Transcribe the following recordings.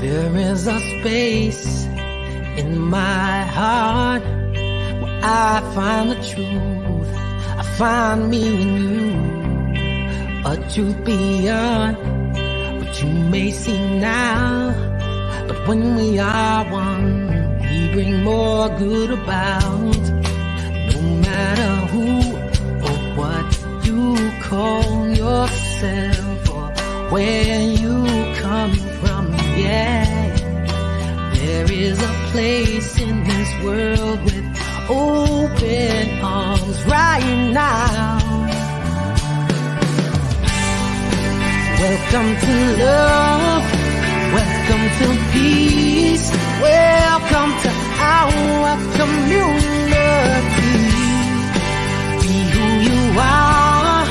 There is a space in my heart where I find the truth. I find me in you, a truth beyond what you may see now. But when we are one, we bring more good about. No matter who or what you call yourself or where you come from, yeah. There is a place in this world with open arms right now. Welcome to love, welcome to peace, welcome to our community. Be who you are,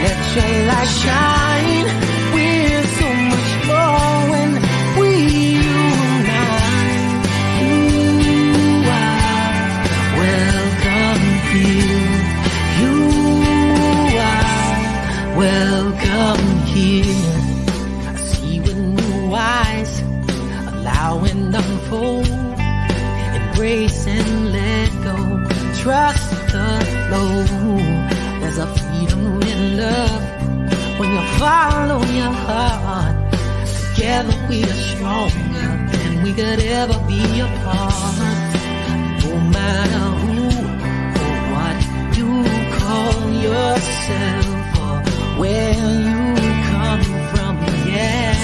let your light shine. We're so much more when we unite. You are welcome here. You are welcome here. I see with new eyes, allow and unfold, embrace and let go, trust the flow. There's a freedom in love when you follow your heart. Together we are stronger than we could ever be apart. No matter who or what you call yourself or where you come from, yeah.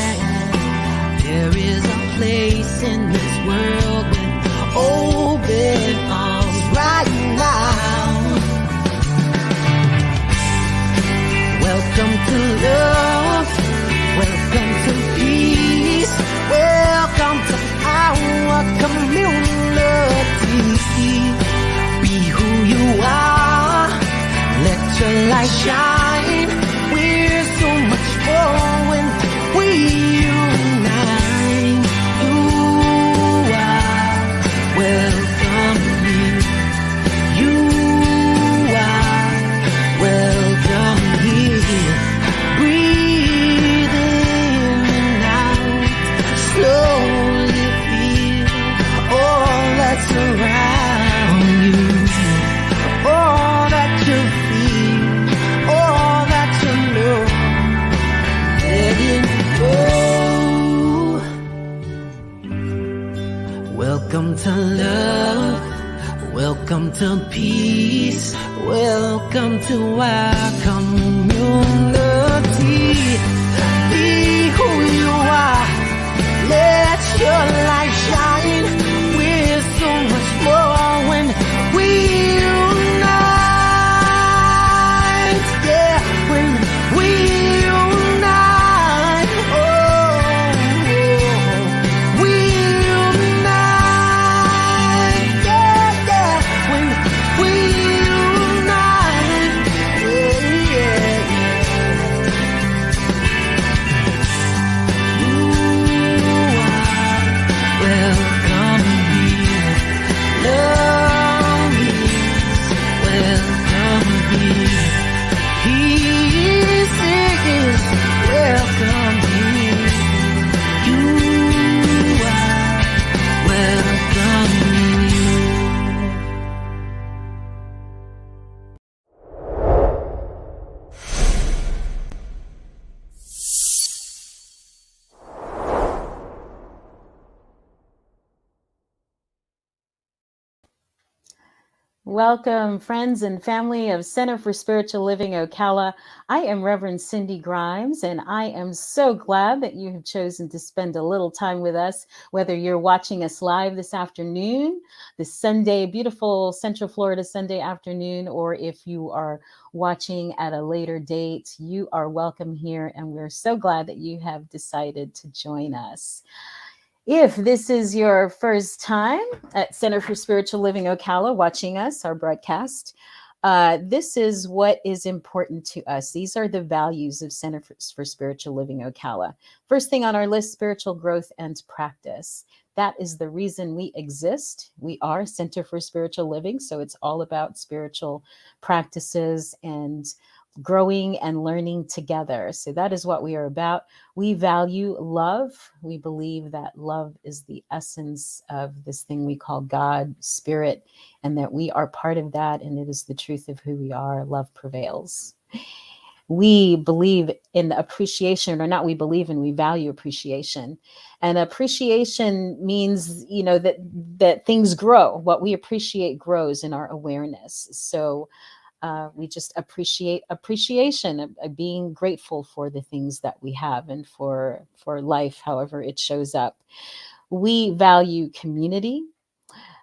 There is a place in this world with open arms right now. Welcome to love, welcome to peace, welcome to our community. Be who you are, let your light shine. We're so much more when we unite. You are welcome here. You are welcome here. Breathe in and out. Slowly feel all that's around you. All that you feel, all that you know. Let it go. Welcome to love, welcome to peace, welcome to our community. Be who you are, let your light shine. We're so much more when we unite. Yeah, when we unite. Oh, we unite. Yeah, yeah, when we unite. Yeah, yeah, yeah. You are welcome here. Love is welcome here. Peace is welcome here. You are welcome here. Welcome, friends and family of Center for Spiritual Living Ocala. I am Reverend Cindy Grimes, and I am so glad that you have chosen to spend a little time with us, whether you're watching us live this afternoon, this Sunday, beautiful Central Florida Sunday afternoon, or if you are watching at a later date, you are welcome here, and we're so glad that you have decided to join us. If this is your first time at Center for Spiritual Living Ocala watching us, our broadcast, this is what is important to us. These are the values of Center for Spiritual Living Ocala. First thing on our list, spiritual growth and practice. That is the reason we exist. We are Center for Spiritual Living, so it's all about spiritual practices and growing and learning together. So that is what we are about. We value love. We believe that love is the essence of this thing we call God, spirit, and that we are part of that. And it is the truth of who we are. Love prevails. We believe in appreciation, or not we believe in, we value appreciation. And appreciation means, that things grow. What we appreciate grows in our awareness. So we just appreciate appreciation of being grateful for the things that we have and for life, however it shows up. We value community.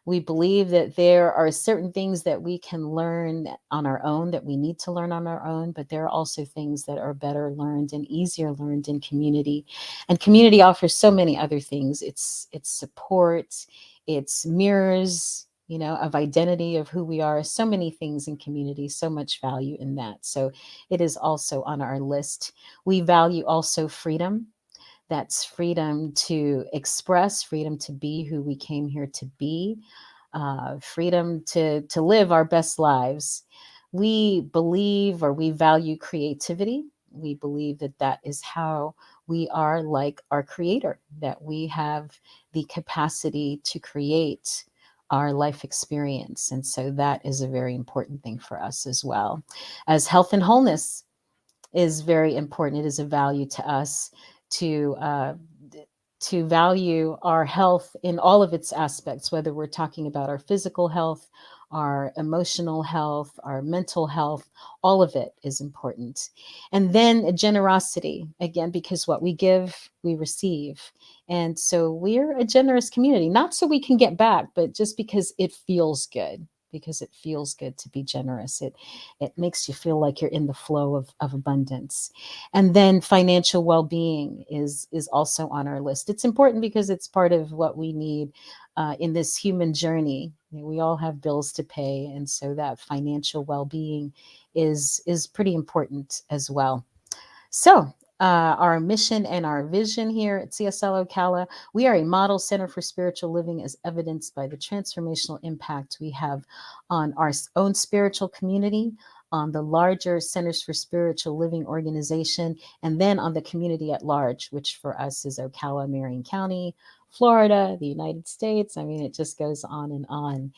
We believe that there are certain things that we can learn on our own, that we need to learn on our own, but there are also things that are better learned and easier learned in community. And community offers so many other things. It's support, it's mirrors, of identity of who we are, so many things in community, so much value in that. So it is also on our list. We value also freedom. That's freedom to express, freedom to be who we came here to be, freedom to live our best lives. We believe, or we value creativity. We believe that that is how we are like our creator, that we have the capacity to create our life experience. And so that is a very important thing for us as well. As health and wholeness is very important. It is a value to us to value our health in all of its aspects, whether we're talking about our physical health, our emotional health, our mental health. All of it is important. And then generosity, again, because what we give, we receive. And so we're a generous community, not so we can get back, but just because it feels good. Because it feels good to be generous. It makes you feel like you're in the flow of abundance. And then financial well-being is also on our list. It's important because it's part of what we need in this human journey. We all have bills to pay, and so that financial well-being is pretty important as well. So, our mission and our vision here at CSL Ocala, we are a model center for spiritual living, as evidenced by the transformational impact we have on our own spiritual community, on the larger Centers for Spiritual Living organization, and then on the community at large, which for us is Ocala, Marion County, Florida, the United States. I mean, it just goes on and on.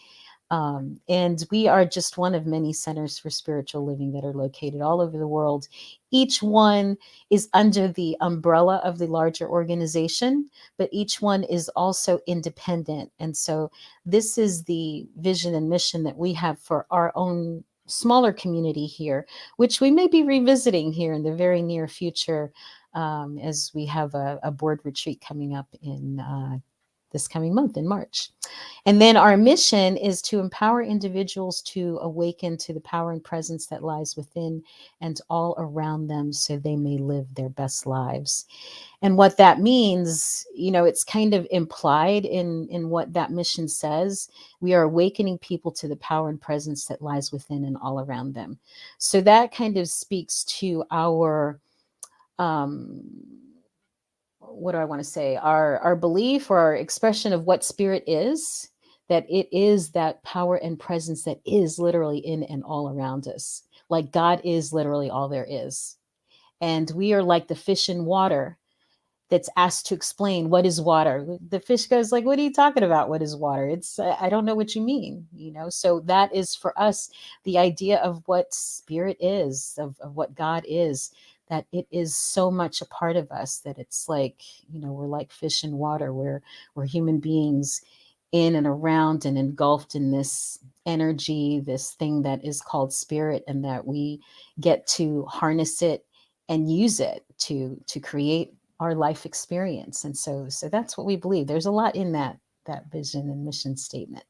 And we are just one of many centers for spiritual living that are located all over the world. Each one is under the umbrella of the larger organization, but each one is also independent. And so this is the vision and mission that we have for our own smaller community here, which we may be revisiting here in the very near future, as we have a board retreat coming up in this coming month in March. And then our mission is to empower individuals to awaken to the power and presence that lies within and all around them so they may live their best lives. And what that means, it's kind of implied in what that mission says. We are awakening people to the power and presence that lies within and all around them. So that kind of speaks to our um, what do I want to say? Our belief, or our expression of what spirit is, that it is that power and presence that is literally in and all around us. Like God is literally all there is. And we are like the fish in water that's asked to explain what is water. The fish goes like, what are you talking about? What is water? It's, I don't know what you mean, So that is for us the idea of what spirit is, of what God is, that it is so much a part of us that it's like, we're like fish in water. We're human beings in and around and engulfed in this energy, this thing that is called spirit, and that we get to harness it and use it to create our life experience. And so that's what we believe. There's a lot in that vision and mission statement.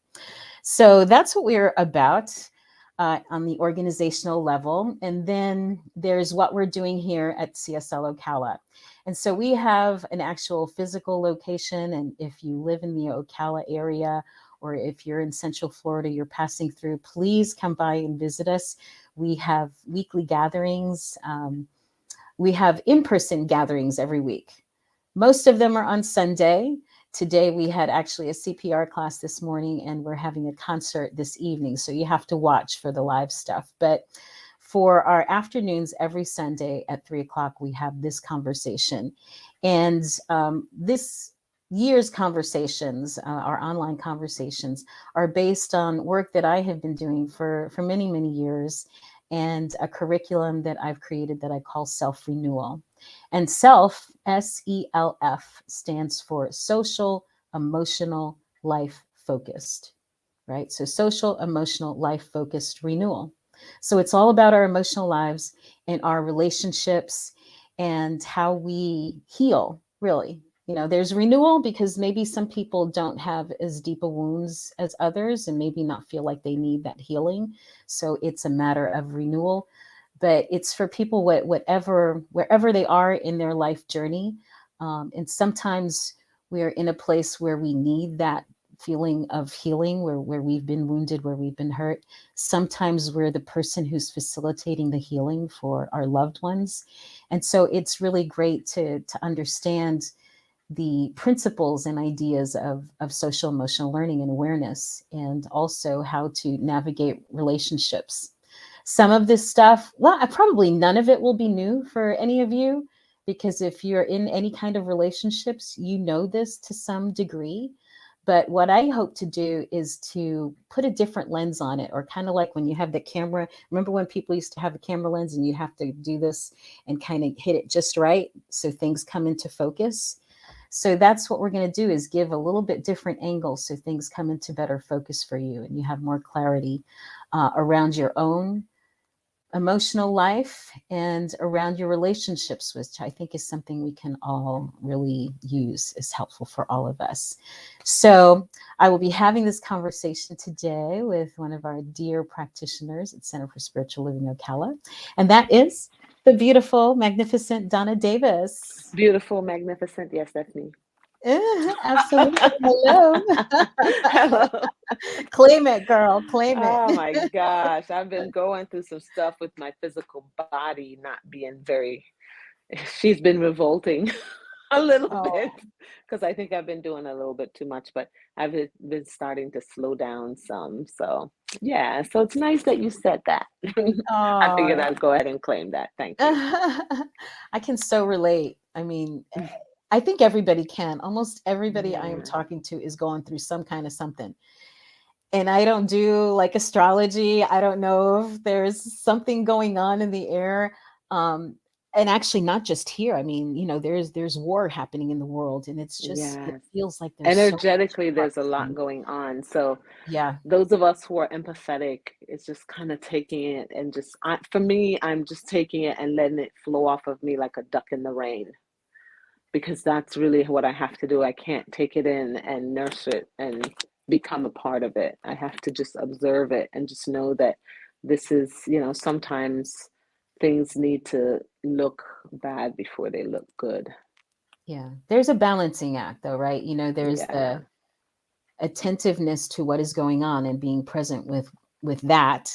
So that's what we're about on the organizational level. And then there's what we're doing here at CSL Ocala. And so we have an actual physical location. And if you live in the Ocala area, or if you're in Central Florida, you're passing through, please come by and visit us. We have weekly gatherings. We have in-person gatherings every week. Most of them are on Sunday. Today we had actually a CPR class this morning, and we're having a concert this evening. So you have to watch for the live stuff. But for our afternoons every Sunday at 3 o'clock, we have this conversation. And this year's conversations, our online conversations, are based on work that I have been doing for many, many years, and a curriculum that I've created that I call Self Renewal. And self, SELF, stands for social, emotional, life focused, right? So, social, emotional, life focused renewal. So, it's all about our emotional lives and our relationships and how we heal, really. There's renewal because maybe some people don't have as deep a wounds as others and maybe not feel like they need that healing. So, it's a matter of renewal. But it's for people, wherever they are in their life journey. And sometimes we're in a place where we need that feeling of healing, where we've been wounded, where we've been hurt. Sometimes we're the person who's facilitating the healing for our loved ones. And so it's really great to understand the principles and ideas of social emotional learning and awareness, and also how to navigate relationships. Some of this stuff, well, probably none of it will be new for any of you, because if you're in any kind of relationships, you know this to some degree. But what I hope to do is to put a different lens on it, or kind of like when you have the camera. Remember when people used to have a camera lens and you have to do this and kind of hit it just right so things come into focus? So that's what we're going to do, is give a little bit different angle so things come into better focus for you and you have more clarity around your own emotional life and around your relationships, which I think is something we can all really use, is helpful for all of us. So I will be having this conversation today with one of our dear practitioners at Center for Spiritual Living Ocala, and that is the beautiful, magnificent Donna Davis. Beautiful, magnificent. Yes, that's me. Absolutely. Hello. Hello. Claim it, girl. Claim it. Oh my gosh. I've been going through some stuff with my physical body not being very, she's been revolting a little bit, Oh, because I think I've been doing a little bit too much, but I've been starting to slow down some. So, yeah. So it's nice that you said that. I figured oh. I'd go ahead and claim that. Thank you. I can so relate. I mean, I think everybody can. Almost everybody I am Yeah. talking to is going through some kind of something. And I don't do like astrology. I don't know if there's something going on in the air. Um, and actually not just here. I mean, there's war happening in the world, and it Yes. feels like there's so much Energetically, there's a lot happening. going on. So, Yeah. those of us who are empathetic, it's just kind of taking it and for me, I'm just taking it and letting it flow off of me like a duck in the rain, because that's really what I have to do. I can't take it in and nurse it and become a part of it. I have to just observe it and just know that this is, sometimes things need to look bad before they look good. Yeah. There's a balancing act though, right? There's Yeah. the attentiveness to what is going on and being present with that,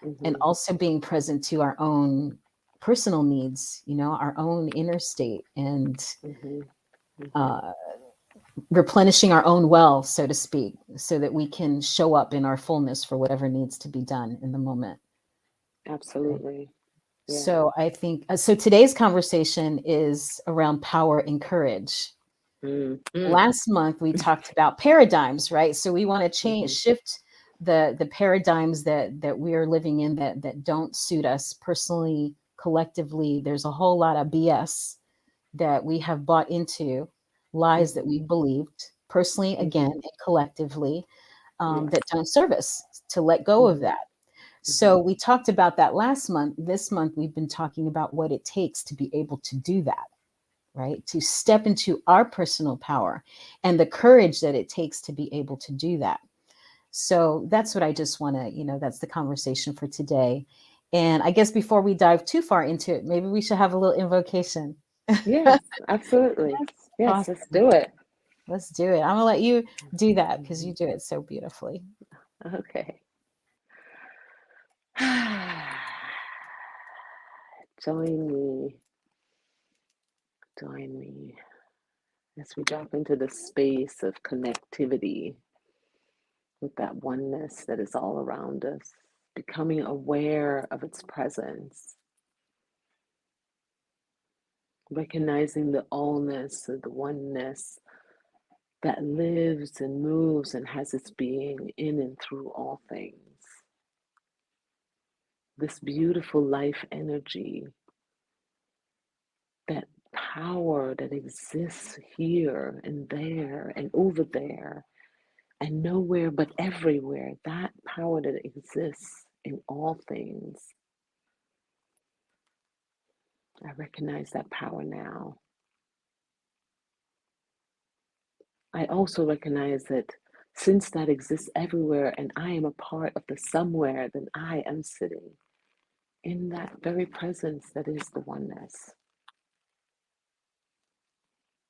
and Hmm. also being present to our own personal needs, our own inner state, and Hmm. Hmm. uh, replenishing our own well, so to speak, so that we can show up in our fullness for whatever needs to be done in the moment. Right. Absolutely. Yeah. So I think so. Today's conversation is around power and courage. Mm-hmm. Last month we talked about paradigms, right? So we want to Hmm. shift the paradigms that we are living in, that don't suit us personally, collectively. There's a whole lot of BS that we have bought into, lies that Hmm. we believed personally, again, Hmm. and collectively, Yes. that don't serve us, to let go of Hmm. that. Hmm. So we talked about that last month. This month we've been talking about what it takes to be able to do that, right? To step into our personal power and the courage that it takes to be able to do that. So that's what I just want to, that's the conversation for today. And I guess before we dive too far into it, maybe we should have a little invocation. Yes, absolutely. Yes. Yes, let's Awesome. do it. Let's do it. I'm going to let you do that because you do it so beautifully. Okay. Join me, join me as we drop into the space of connectivity with that oneness that is all around us. becoming aware of its presence, recognizing the allness or the oneness that lives and moves and has its being in and through all things. This beautiful life energy, that power that exists here and there and over there and nowhere but everywhere, that power that exists in all things. I recognize that power now. I also recognize that since that exists everywhere and I am a part of the somewhere, then I am sitting in that very presence that is the oneness.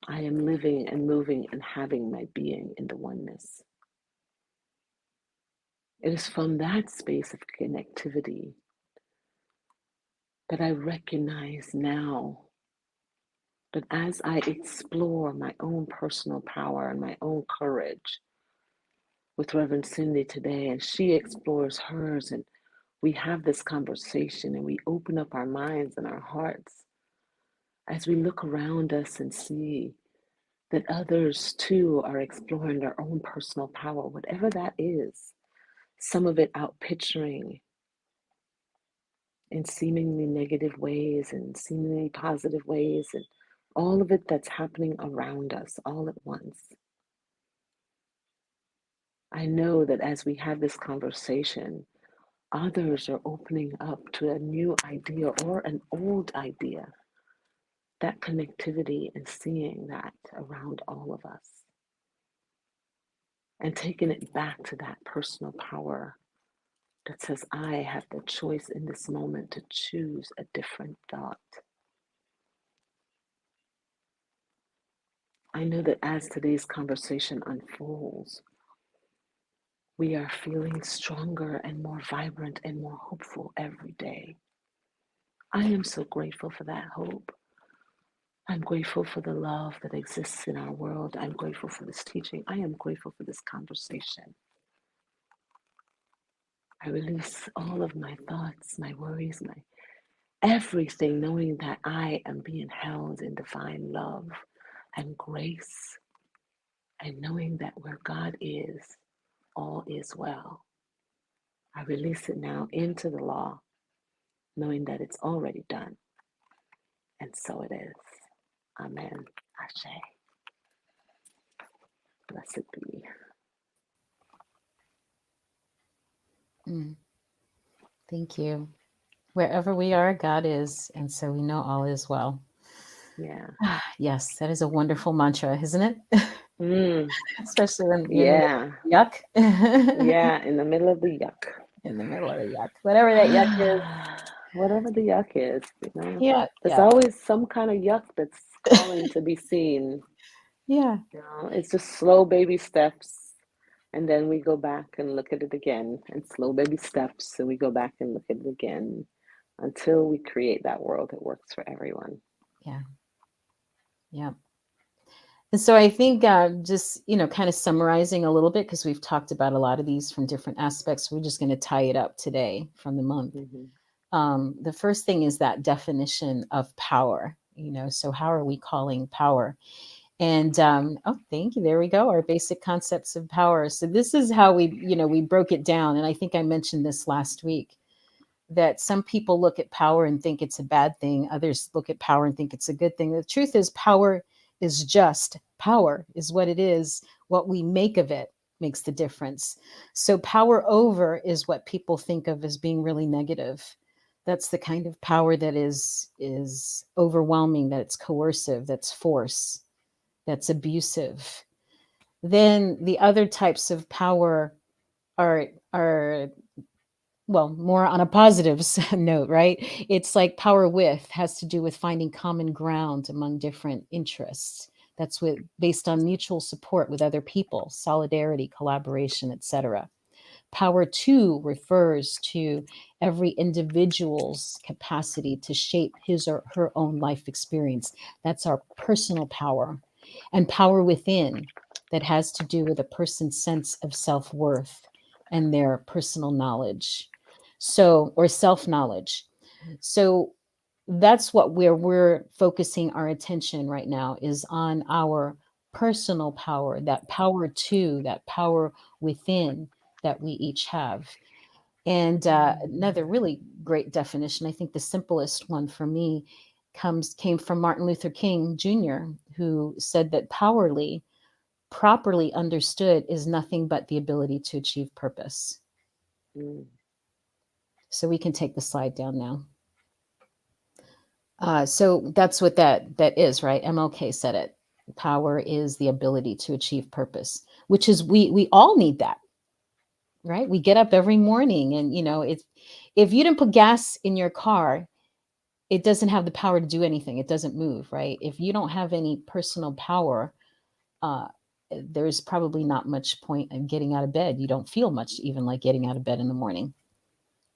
I am living and moving and having my being in the oneness. It is from that space of connectivity that I recognize now that as I explore my own personal power and my own courage with Reverend Cindy today, and she explores hers, and we have this conversation and we open up our minds and our hearts as we look around us and see that others too are exploring their own personal power, whatever that is, some of it outpicturing in seemingly negative ways and seemingly positive ways, and all of it that's happening around us all at once. I know that as we have this conversation, others are opening up to a new idea or an old idea. That connectivity and seeing that around all of us and taking it back to that personal power that says, I have the choice in this moment to choose a different thought. I know that as today's conversation unfolds, we are feeling stronger and more vibrant and more hopeful every day. I am so grateful for that hope. I'm grateful for the love that exists in our world. I'm grateful for this teaching. I am grateful for this conversation. I release all of my thoughts, my worries, my everything, knowing that I am being held in divine love and grace, and knowing that where God is, all is well. I release it now into the law, knowing that it's already done. And so it is. Amen. Ashe. Blessed be. Thank you. Wherever we are, God is, and so we know all is well. Yeah. Yes, that is a wonderful mantra, isn't it? Mm, Especially when you're in the yeah. middle of yuck. Yeah. In the middle of the yuck. In the middle of the yuck, whatever that yuck is. Whatever the yuck is, Yeah, there's yeah, always some kind of yuck that's calling to be seen. yeah, It's just slow baby steps. And then we go back and look at it again, and slow baby steps, and we go back and look at it again until we create that world that works for everyone. yeah, yeah. And so I think just, kind of summarizing a little bit, because we've talked about a lot of these from different aspects. We're just going to tie it up today from the month. Mm-hmm. The first thing is that definition of power. So how are we calling power? And oh, thank you. There we go. Our basic concepts of power. So this is how we broke it down. And I think I mentioned this last week, that some people look at power and think it's a bad thing. Others look at power and think it's a good thing. The truth is, power is just power, is what it is. What we make of it makes the difference. So power over is what people think of as being really negative. That's the kind of power that is overwhelming, that it's coercive, that's force, that's abusive. Then the other types of power are well, more on a positive note, right? It's like power with has to do with finding common ground among different interests. That's based on mutual support with other people, solidarity, collaboration, etc. Power two refers to every individual's capacity to shape his or her own life experience. That's our personal power. And power within, that has to do with a person's sense of self worth and their personal knowledge. So, or self-knowledge. So that's what we're focusing our attention right now, is on our personal power, that power to, that power within that we each have. And another really great definition, I think the simplest one for me, came from Martin Luther King Jr., who said that powerly, properly understood, is nothing but the ability to achieve purpose. Mm. So we can take the slide down now. So that's what that is, right? MLK said it. Power is the ability to achieve purpose, which is we all need that, right? We get up every morning, and it's, if you didn't put gas in your car, it doesn't have the power to do anything. It doesn't move, right? If you don't have any personal power, uh, there's probably not much point in getting out of bed. You don't feel much even like getting out of bed in the morning,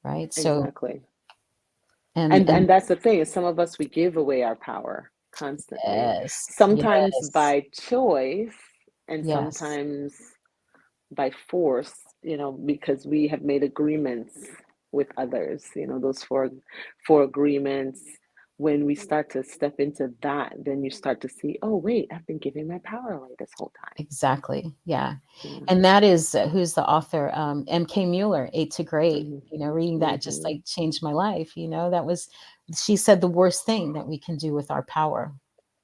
right? So, Exactly. And and that's the thing, is some of us, we give away our power constantly. yes, Sometimes yes, by choice, and yes, sometimes by force, because we have made agreements with others, those four agreements. When we start to step into that, then you start to see, oh wait, I've been giving my power away this whole time. exactly. Yeah. Yeah. And that is who's the author? M.K. Mueller, Eight to Great. Mm-hmm. Reading that just Mm-hmm. like changed my life. That was, she said, the worst thing that we can do with our power,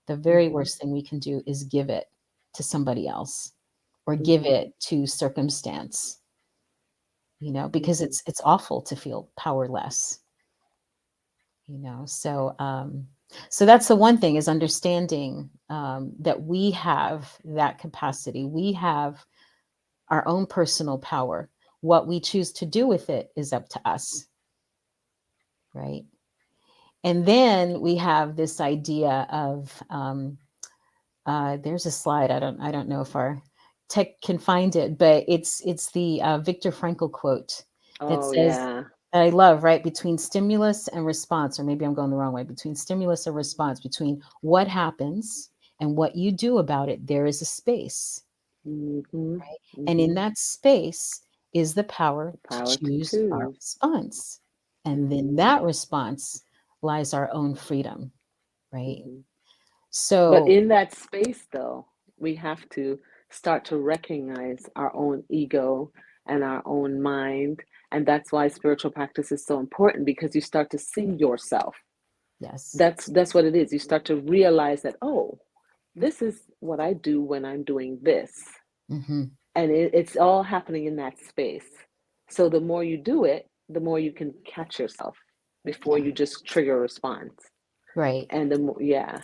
the very Mm-hmm. worst thing we can do, is give it to somebody else, or give Mm-hmm. it to circumstance, because Mm-hmm. it's awful to feel powerless. So that's the one thing, is understanding that we have that capacity. We have our own personal power. What we choose to do with it is up to us, right? And then we have this idea of there's a slide. I don't know if our tech can find it, but it's the Viktor Frankl quote that Oh says, yeah. that I love, right? Between stimulus and response, or maybe I'm going the wrong way, between stimulus and response, between what happens and what you do about it, there is a space, Mm-hmm. right? And in Mm-hmm. that space is the power The to power to choose our choose. response. And in Mm-hmm. that response lies our own freedom, right? Mm-hmm. But So, in that space, though, we have to start to recognize our own ego and our own mind. And that's why spiritual practice is so important, because you start to see yourself. yes. That's what it is. You start to realize that, oh, this is what I do when I'm doing this. Hmm. And it's all happening in that space. So the more you do it, the more you can catch yourself before Yeah, you just trigger a response. right. And the more, yeah,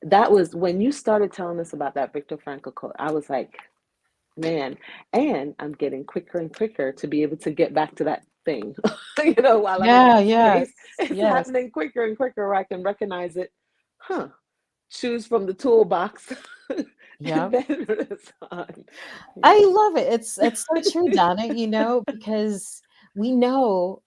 that was when you started telling us about that Viktor Frankl quote. I was like, man, and I'm getting quicker and quicker to be able to get back to that thing. While I'm in Yeah, that yes, space, it's yes. happening quicker and quicker where I can recognize it. Huh. Choose from the toolbox and Yep. then respond. I Yeah. love it. It's so true, Donna, because we know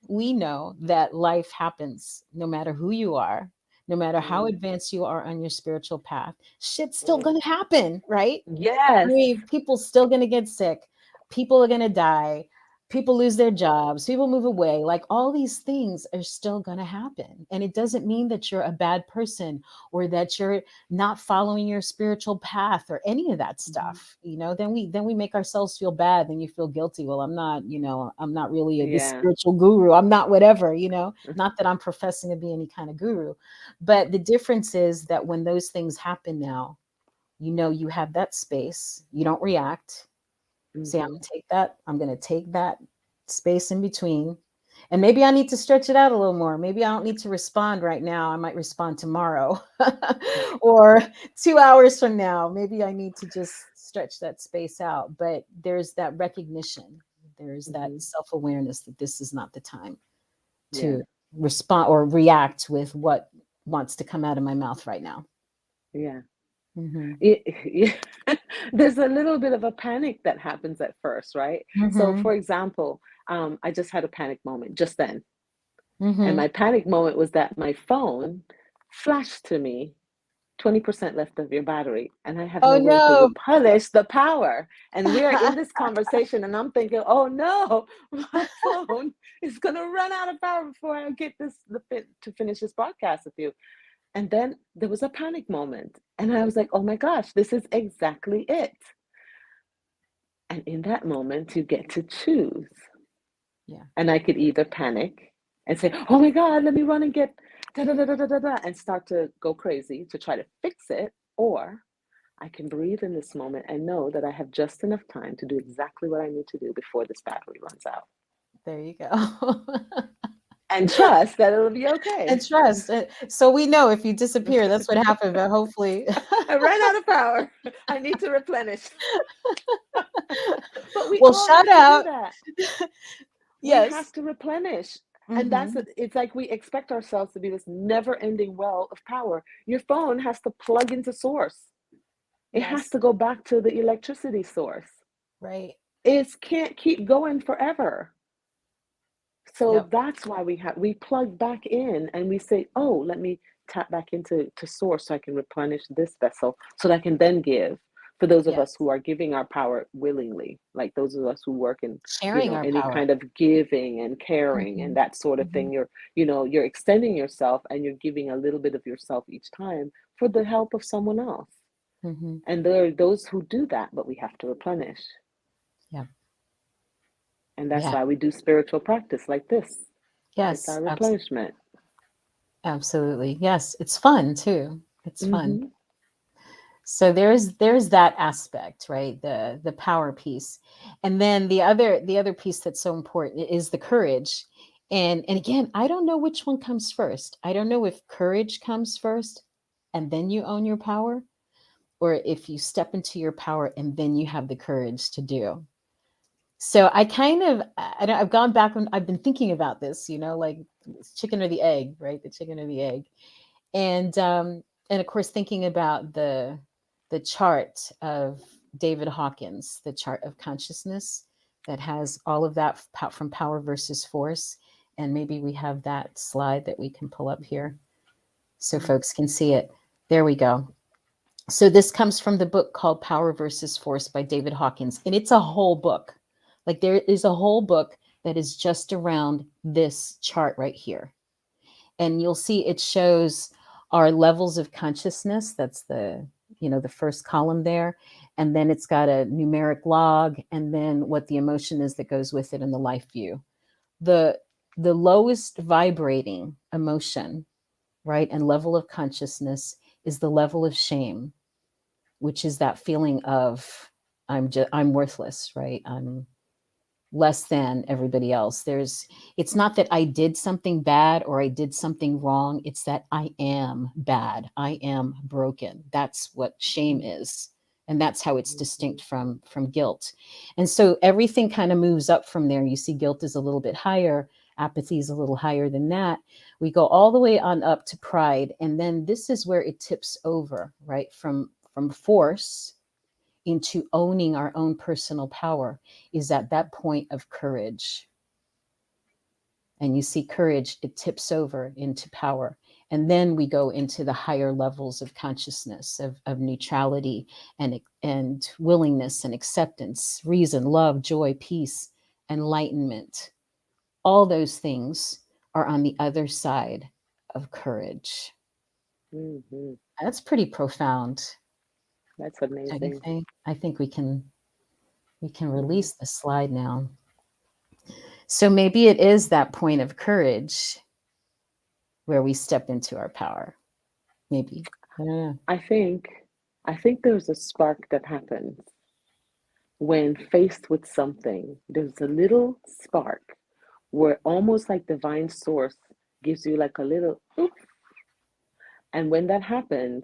that life happens no matter who you are, no matter how Mm. advanced you are on your spiritual path. Shit's still Mm. gonna happen, right? I Yes. mean, people still gonna get sick. People are gonna die. People lose their jobs. People move away. Like, all these things are still gonna happen. And it doesn't mean that you're a bad person, or that you're not following your spiritual path, or any of that Mhm. stuff. Then we make ourselves feel bad. Then you feel guilty. Well, I'm not really this Yeah. spiritual guru. I'm not whatever. Not that I'm professing to be any kind of guru. But the difference is that when those things happen now, you have that space. You don't react. Say, Hmm. I'm gonna take that space in between. And maybe I need to stretch it out a little more. Maybe I don't need to respond right now. I might respond tomorrow or 2 hours from now. Maybe I need to just stretch that space out. But there's that recognition, there's that Hmm. self awareness that this is not the time Yeah. to respond or react with what wants to come out of my mouth right now. Yeah. Hmm. Yeah. There's a little bit of a panic that happens at first, right? So, Hmm. for example, I just had a panic moment just then. And Hmm. my panic moment was that my phone flashed to me 20% left of your battery, and I have Oh no way to no. replenish the power. And we are in this conversation, and I'm thinking, oh no, my phone is gonna run out of power before I get to finish this podcast with you. And then there was a panic moment, and I was like, oh my gosh, this is exactly it. And in that moment, you get to choose. Yeah. And I could either panic and say, oh my God, let me run and get da da da da da da, and start to go crazy to try to fix it, or I can breathe in this moment and know that I have just enough time to do exactly what I need to do before this battery runs out. There you go. And trust that it'll be And okay. trust. So we know if you disappear, that's what happened, but hopefully. I ran out of power. I need to replenish. But we Well, all shout have to do out. that. We Yes. have to replenish. And Hmm. it's like we expect ourselves to be this never ending well of power. Your phone has to plug into source. It has Yes. to go back to the electricity source. Right. It can't keep going forever. So Yep. that's why we plug back in and we say, oh, let me tap back into source so I can replenish this vessel so that I can then give. For those of us Yes. who are giving our power willingly, like those of us who work in, Sharing our any power. kind of giving and caring and Hmm. that sort of Hmm. thing, you're extending yourself and you're giving a little bit of yourself each time for the help of someone else. Hmm. And there are those who do that, but we have to replenish. Yeah. And that's Yeah. why we do spiritual practice like this. It's Yes. our replenishment. Absolutely. Yes. It's fun too. It's fun. Hmm. So there's that aspect, right? The power piece. And then the other piece that's so important is the courage. And again, I don't know which one comes first. I don't know if courage comes first and then you own your power, or if you step into your power and then you have the courage to do. So I kind of I've gone back and I've been thinking about this, like chicken or the egg, right? The chicken or the egg. And of course thinking about the chart of David Hawkins, the chart of consciousness that has all of that from power versus force. And maybe we have that slide that we can pull up here so folks can see it. There we go. So this comes from the book called Power versus Force by David Hawkins, and it's a whole book. Like there is a whole book that is just around this chart right here. And you'll see it shows our levels of consciousness. That's the first column there. And then it's got a numeric log, and then what the emotion is that goes with it in the life view. The the lowest vibrating emotion, right, and level of consciousness is the level of shame, which is that feeling of I'm worthless, right? I'm less than everybody else. It's not that I did something bad or I did something wrong. It's that I am bad. I am broken. That's what shame is. And that's how it's distinct from guilt. And so everything kind of moves up from there. You see guilt is a little bit higher, apathy is a little higher than that. We go all the way on up to pride, and then this is where it tips over, right? From force into owning our own personal power is at that point of courage. And you see courage, it tips over into power. And then we go into the higher levels of consciousness, of neutrality and willingness and acceptance, reason, love, joy, peace, enlightenment. All those things are on the other side of courage. Hmm. That's pretty profound, That's don't you amazing. think? I think we can Hmm. release the slide now. So maybe it is that point of courage where we step into our power. Maybe. I don't know. I think, I think there's a spark that happens when faced with something. There's a little spark where almost like divine source gives you like a little, oof. And when that happens,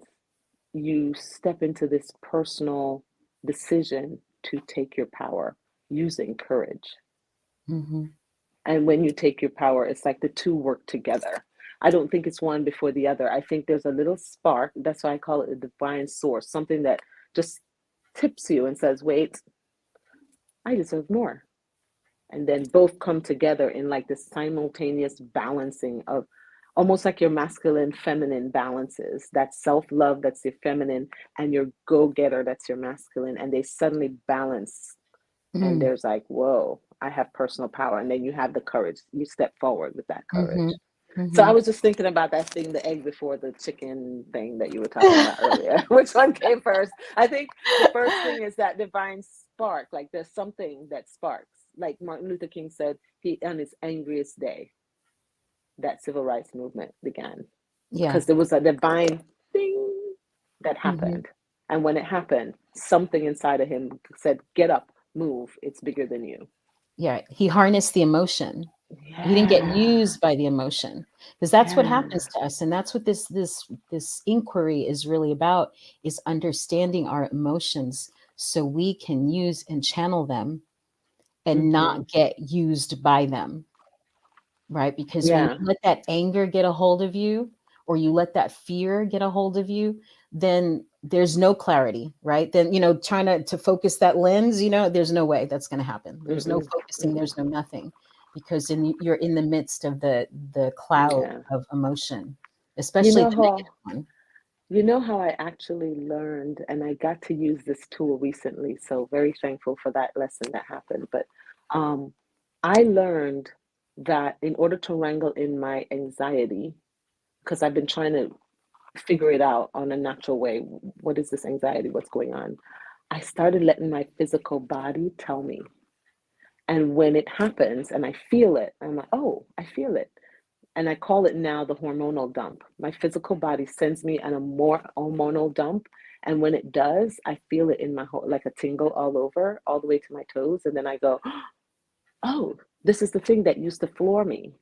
you step into this personal decision to take your power using courage. Mm-hmm. And when you take your power, it's like the two work together. I don't think it's one before the other. I think there's a little spark. That's why I call it a divine source, something that just tips you and says, wait, I deserve more. And then both come together in like this simultaneous balancing of, almost like your masculine feminine balances. That self-love, that's your feminine, and your go-getter, that's your masculine, and they suddenly balance, and Mm, there's like, whoa, I have personal power. And then you have the courage, you step forward with that mm-hmm, courage. So I mm-hmm. was just thinking about that thing, the egg before the chicken thing that you were talking about earlier. Which one came first? I think the first thing is that divine spark. Like there's something that sparks. Like Martin Luther King said, he on his angriest day, that civil rights movement began Yeah. because there was a divine thing that Mm-hmm. happened. And when it happened, something inside of him said, get up, move. It's bigger than you. Yeah. He harnessed the emotion. He didn't get Yeah. used by the emotion, because that's what Yeah. happens to us, and that's what this inquiry is really about, is understanding our emotions so we can use and channel them and Mm-hmm. not get used by them. Right? Because when Yeah. you let that anger get a hold of you, or you let that fear get a hold of you, then there's no clarity, right? Then, trying to focus that lens, there's no way that's going to happen. There's no Mm-mm. focusing, Mm-mm. there's no nothing, because you're in the midst of the cloud Yeah. of emotion, You especially know the negative how one. you know how I actually learned, and I got to use this tool recently, so very thankful for that lesson that happened. But um, I learned that in order to wrangle in my anxiety, because I've been trying to figure it out on a natural way. What is this anxiety? What's going on? I started letting my physical body tell me. And when it happens and I feel it, I'm like, oh, I feel it. And I call it now the hormonal dump. My physical body sends me on a more hormonal dump. And when it does, I feel it in my whole, like a tingle all over, all the way to my toes. And then I go, oh, this is the thing that used to floor me.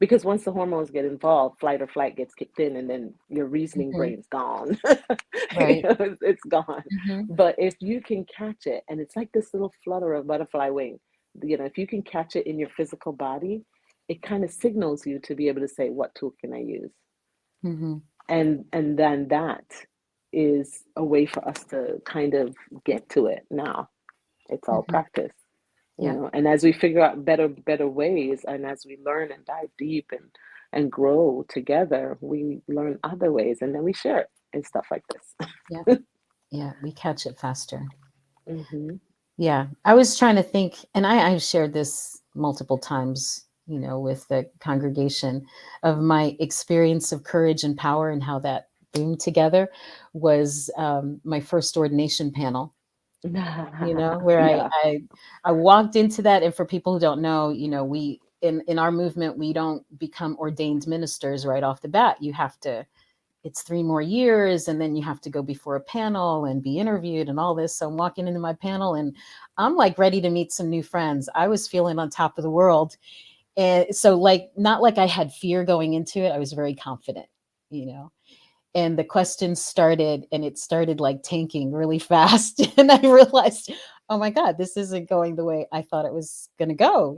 Because once the hormones get involved, flight or flight gets kicked in, and then your reasoning Hmm. brain's gone. Right. It's gone. Hmm. But if you can catch it, and it's like this little flutter of butterfly wing, if you can catch it in your physical body, it kind of signals you to be able to say, what tool can I use? Hmm. And then that is a way for us to kind of get to it now. It's all Hmm. practice, Yeah. and as we figure out better ways, and as we learn and dive deep and grow together, we learn other ways, and then we share it and stuff like Yeah. Yeah. We catch it faster. this. Hmm. Yeah, I was trying to think, and I've shared this multiple times, with the congregation, of my experience of courage and power and how that boomed together was my first ordination panel. Where Yeah. I walked into that, and for people who don't know, we in our movement we don't become ordained ministers right off the bat. You have to It's 3 more years, and then you have to go before a panel and be interviewed and all this. So I'm walking into my panel, and I'm like ready to meet some new friends. I was feeling on top of the world. And so, like, not like I had fear going into it. I was very confident, you know. And the questions started, and it started like tanking really fast. And I realized, oh my God, this isn't going the way I thought it was going to go.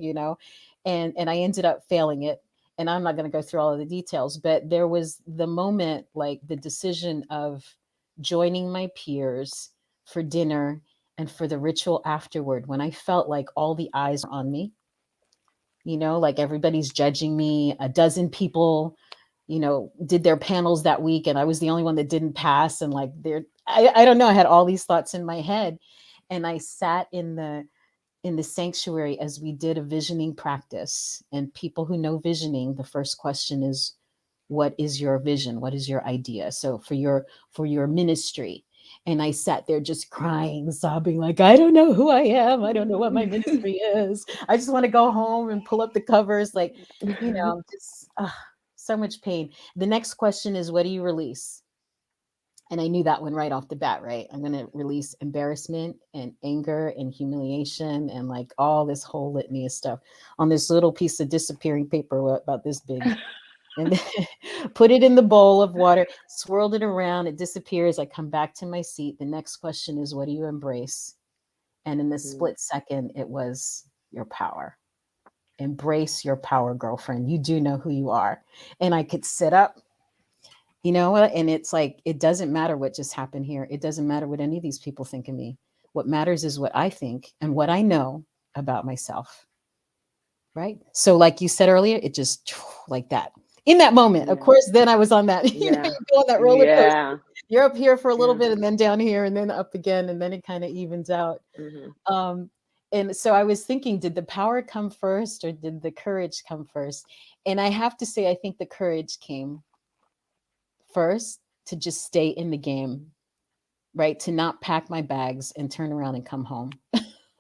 And I ended up failing it. And I'm not going to go through all of the details, but there was the moment, like the decision of joining my peers for dinner and for the ritual afterward, when I felt like all the eyes were on me, like everybody's judging me. A dozen people, did their panels that week, and I was the only one that didn't pass. And like, I don't know, I had all these thoughts in my head. And I sat in the sanctuary as we did a visioning practice. And people who know visioning, the first question is, what is your vision? What is your idea? So for your ministry. And I sat there just crying, sobbing, like, I don't know who I am. I don't know what my ministry is. I just want to go home and pull up the covers, like, just so much pain. The next question is, what do you release? And I knew that one right off the bat, right? I'm going to release embarrassment and anger and humiliation and like all this whole litany of stuff on this little piece of disappearing paper about this big. And then put it in the bowl of water, swirled it around, it disappears. I come back to my seat. The next question is, what do you embrace? And in the Mm. split second, it was your power. Embrace your power, girlfriend. You do know who you are. And I could sit up, and it's like, it doesn't matter what just happened here. It doesn't matter what any of these people think of me. What matters is what I think and what I know about myself. Right. So, like you said earlier, it just like that. In that moment, of Yeah. course, then I was on that, Yeah. you go on that roller coaster. Yeah. You're up here for a little Yeah. bit and then down here and then up again, and then it kind of evens out. Hmm. Um, and so I was thinking, did the power come first or did the courage come first? And I have to say, I think the courage came first to just stay in the game, right? To not pack my bags and turn around and come home.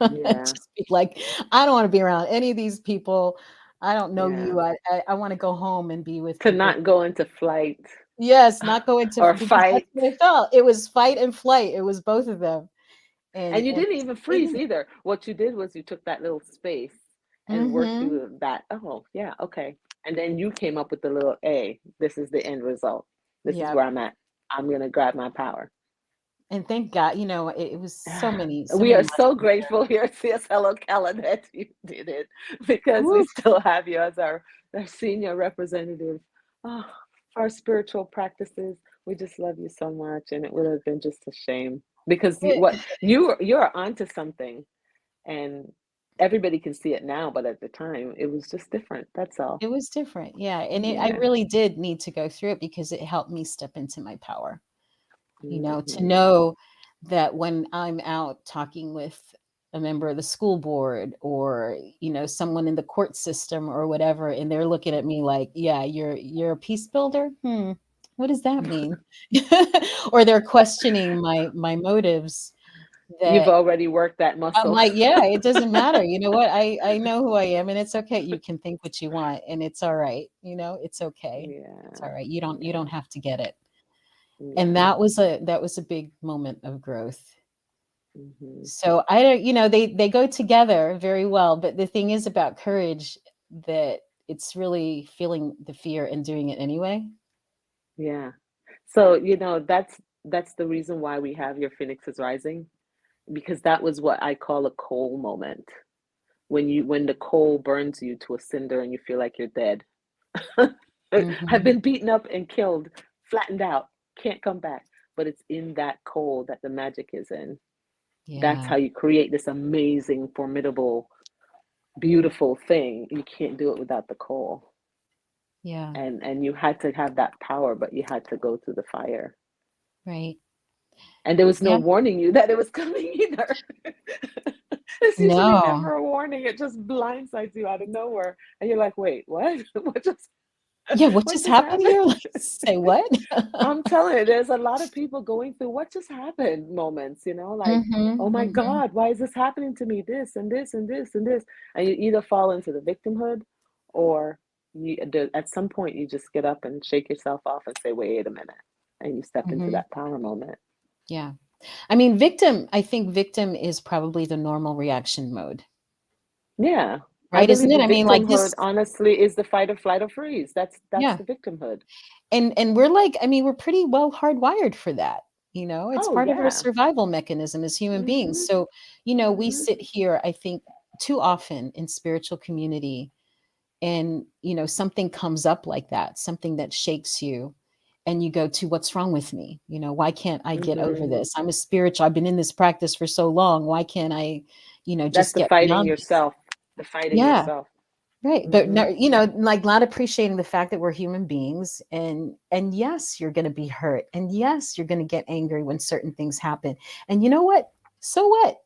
Yeah. Just be like, I don't want to be around any of these people. I don't know Yeah. you. I want to go home and be with To people. not go into flight Yes, not go into or because that's fight. what I felt. It was fight and flight. It was both of them. And you And didn't even freeze either. What you did was you took that little space and worked mm-hmm. through that. Oh, yeah, okay. And then you came up with the little A. This is the end result. This is Yeah. where I'm at. I'm gonna grab my power. And thank God, it was so We many are so lessons there. grateful here at CSL Ocala that you did it because we Woo. still have you as our senior representative oh, for our spiritual practices. We just love you so much, and it would have been just a shame because It, you're onto something, and everybody can see it now, but at the time it was just different. That's all. it was different. Yeah. And I Yeah. really did need to go through it because it helped me step into my power. To Hmm. know that when I'm out talking with a member of the school board or, someone in the court system or whatever, and they're looking at me like, yeah, you're a peace builder. What does that mean? Or they're questioning my motives You've that already worked that I'm muscle. like, yeah, it doesn't matter. You know what? I know who I am and it's okay. You can think what you want and it's all right. It's okay. It's Yeah. all right. You don't Yeah. have to get it. And Yeah. that was a big moment of growth. Hmm. So I don't, they go together very well, but the thing is about courage that it's really feeling the fear and doing it anyway. Yeah. So, that's the reason why we have your Phoenix is rising, because that was what I call a coal moment. When the coal burns you to a cinder and you feel like you're dead. I've Hmm. been beaten up and killed, flattened out, can't come back. But it's in that coal that the magic is in. That's Yeah. how you create this amazing, formidable, beautiful thing. You can't do it without the coal. Yeah. And you had to have that power, but you had to go through the fire. Right. And there was no Yeah. warning you that it was coming either. There's usually No. never a warning. It just blindsides you out of nowhere. And you're like, wait, what? Yeah. What What just just happened happened? here? Like, say what? I'm telling you, there's a lot of people going through what just happened moments, like, Hmm. oh my Hmm. God, why is this happening to me? This and this and this and this. And you either fall into the victimhood or at some point you just get up and shake yourself off and say, wait a minute. And you step into Hmm. that power moment. Yeah. I think victim is probably the normal reaction mode, Yeah. I right? Isn't believe it? the I mean, like victimhood, this, honestly, is the fight or flight or freeze. That's yeah. the victimhood. And we're like, I mean, we're pretty well hardwired for that. It's Oh part of our yeah. survival mechanism as human beings. Mm-hmm. So, we Mm-hmm. sit here, I think, too often in spiritual community and, something comes up like that, something that shakes you. And you go to what's wrong with me? Why can't I get over Mm-hmm. this? I'm a spiritual, I've been in this practice for so long. Why can't I, That's just the get fighting beyond this? yourself. The fighting Yeah. yourself. Right. But Mm-hmm. no, like not appreciating the fact that we're human beings and yes, you're going to be hurt. And yes, you're going to get angry when certain things happen. And you know what? So what?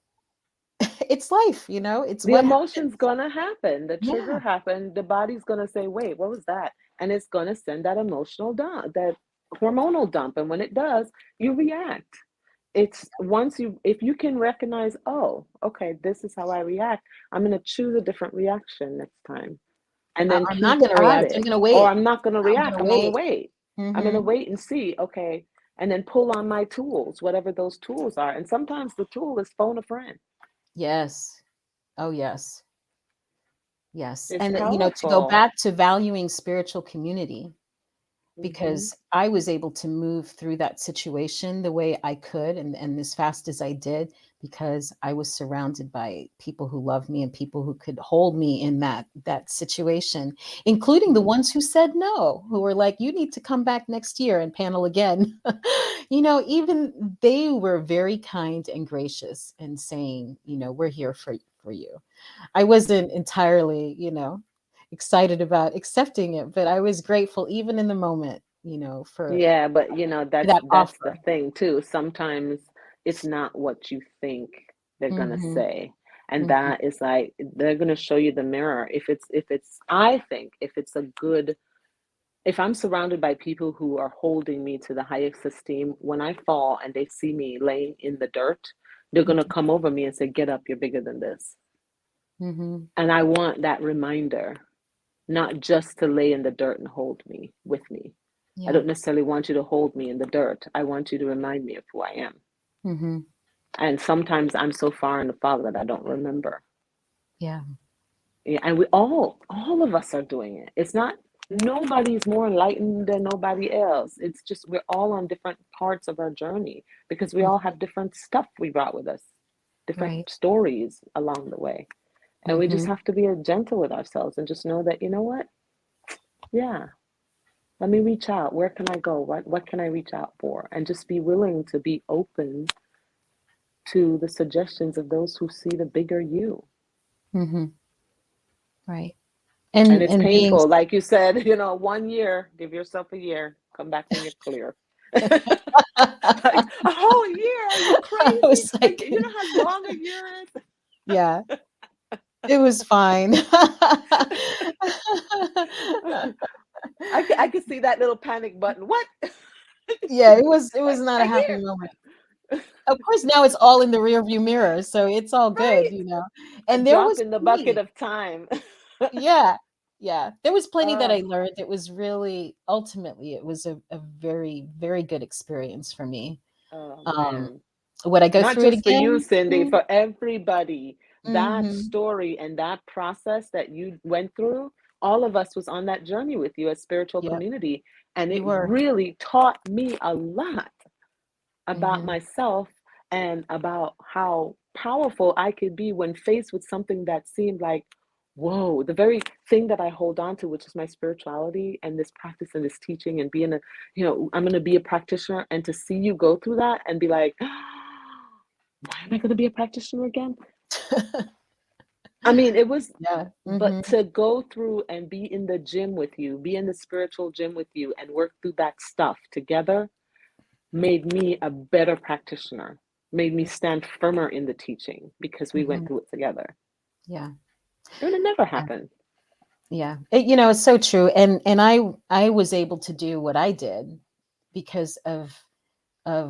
It's life, it's The what emotion's happens. gonna happen. The trigger Yeah. happened. The body's gonna say, "Wait, what was that?" And it's gonna send that emotional dump, that hormonal dump. And when it does, you react. It's once you, if you can recognize, oh, okay, this is how I react. I'm gonna choose a different reaction next time, and then I'm not keep going to at react. I'm it. going to Or wait. I'm not gonna I'm going react. to I'm gonna wait. wait. I'm gonna Hmm. wait and see. Okay, and then pull on my tools, whatever those tools are. And sometimes the tool is phone a friend. Yes. Oh, yes. Yes. It's And, to go powerful. back to valuing spiritual community, Hmm. because I was able to move through that situation the way I could and as fast as I did because I was surrounded by people who loved me and people who could hold me in that situation, including the Hmm. ones who said no, who were like, you need to come back next year and panel again. Even they were very kind and gracious and saying, we're here for you. I wasn't entirely, excited about accepting it, but I was grateful even in the moment, for Yeah, but you know, that that's the offer. thing too. Sometimes it's not what you think they're gonna Mm-hmm. say. And Mm-hmm. that is like they're gonna show you the mirror. If it's I think if it's a good if I'm surrounded by people who are holding me to the highest esteem, when I fall and they see me laying in the dirt, they're gonna come over me and say, "Get up, you're bigger than this." Mm-hmm. And I want that reminder, not just to lay in the dirt and hold me with me. I Yeah. don't necessarily want you to hold me in the dirt. I want you to remind me of who I am. Mm-hmm. And sometimes I'm so far in the Father that I don't remember. Yeah. Yeah, and we all of us are doing it. It's not nobody's more enlightened than nobody else. It's just we're all on different parts of our journey because we Mm. all have different stuff we brought with us, different Right. stories along the way. And we Mm-hmm. just have to be gentle with ourselves and just know that, you know what? Yeah, let me reach out. Where can I go? What can I reach out for? And just be willing to be open to the suggestions of those who see the bigger you. Mm-hmm. Right. And And it's and being painful. Like you said, 1 year, give yourself a year, come back when you're clear. Like a whole year, are you I crazy? was Like, like, you know how long a year is? yeah, it was fine. I could see that little panic button. What? Yeah, it was Like not a a happy moment. year? Of course, now it's all in the rear view mirror, so it's all good, Right? A And there drop was in the bucket plenty. of time. Yeah, yeah. There was plenty that uh, I learned. It was really ultimately it was a very, very good experience for me. oh Um, man. would I go Not through it just for you, again? Cindy, for everybody. That Mm-hmm. story and that process that you went through, all of us was on that journey with you as spiritual Yep, community. And it you were. really taught me a lot about Mm-hmm. myself and about how powerful I could be when faced with something that seemed like, whoa, the very thing that I hold on to, which is my spirituality and this practice and this teaching and being I'm going to be a practitioner and to see you go through that and be like, why am I going to be a practitioner again? I mean, it was, Yeah. but Mm-hmm. to go through and be in the gym with you, be in the spiritual gym with you and work through that stuff together made me a better practitioner, made me stand firmer in the teaching because we Mm-hmm. went through it together. Yeah. It would have never Yeah. happened. Yeah. It's so true. And I was able to do what I did because of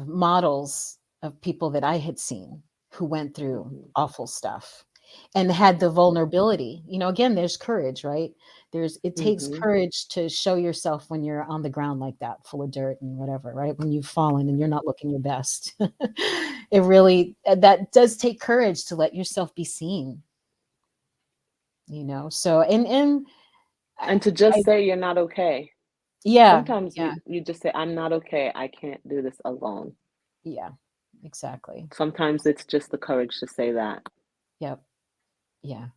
models of people that I had seen who went through Hmm. awful stuff and had the Hmm. vulnerability. Again, there's courage, right? It takes Hmm. courage to show yourself when you're on the ground like that, full of dirt and whatever, right? When you've fallen and you're not looking your best. It really that does take courage to let yourself be seen, So and And to I just say you're not okay. yeah, Sometimes yeah, you just say, I'm not okay. I can't do this alone. yeah, exactly. Sometimes it's just the courage to say that. Yep. Yeah.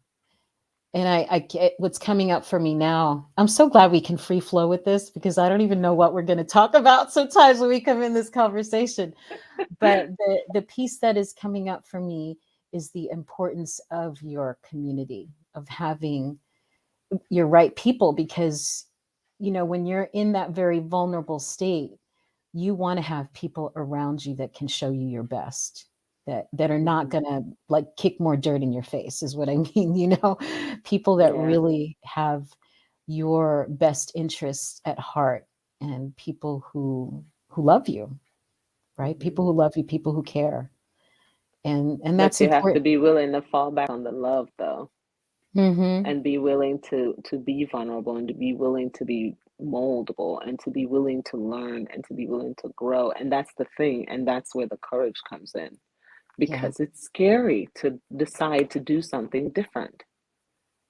And what's coming up for me now, I'm so glad we can free flow with this because I don't even know what we're going to talk about sometimes when we come in this conversation. But the piece that is coming up for me is the importance of your community, of having your right people, because, when you're in that very vulnerable state, you want to have people around you that can show you your best, that are not Hmm. gonna like kick more dirt in your face, is what I mean. People that Yeah. really have your best interests at heart, and people who love you, right? Hmm. People who love you, people who care, and But that's you have to important. be willing to fall back on the love, though, Hmm. and be willing to be vulnerable and to be willing to be moldable and to be willing to learn and to be willing to grow. And that's the thing. And that's where the courage comes in Yeah. because it's scary to decide to do something different.